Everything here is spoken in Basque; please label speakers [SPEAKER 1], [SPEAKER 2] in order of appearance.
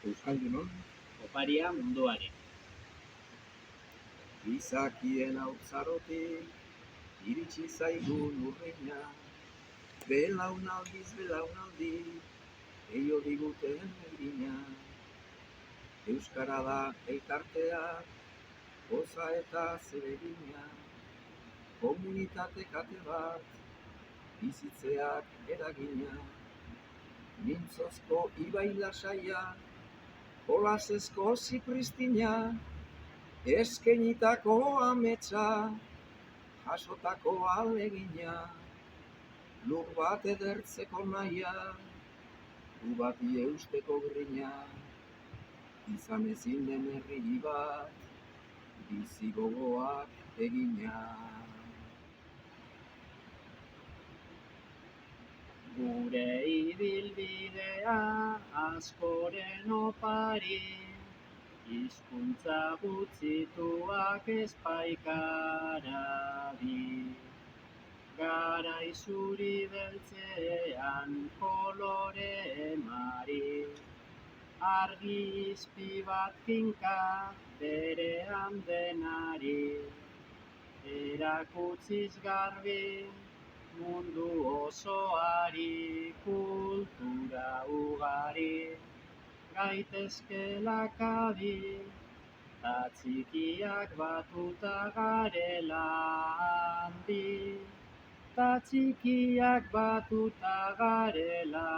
[SPEAKER 1] Euskaldunon,
[SPEAKER 2] Oparia munduari.
[SPEAKER 1] izakien hautzarotik, iritsi zaigun urreina, belaunaldiz belaunaldi, eio diguten egina. Euskara da elkartea, goza eta zeregina, komunitate kate bat, bizitzeak eragina. Mintzozko ibai lasaia, jolasezko zipristina, eskenitako ametsa, jasotako alegina, lur bat edertzeko naia, du bati eusteko grina, izan ezin den herri bat, bizi gogoak egina.
[SPEAKER 2] Gure ibilbidea askoren opari, hizkuntza gutxituak espaikarabi. Garai zuri beltzean kolore emari, argi izpi bat kinka berean denari, erakutsiz garbi mundu osoari kultura ugari, gaitezkela kabi, ta txikiak batuta garela handi, ta txikiak batuta garela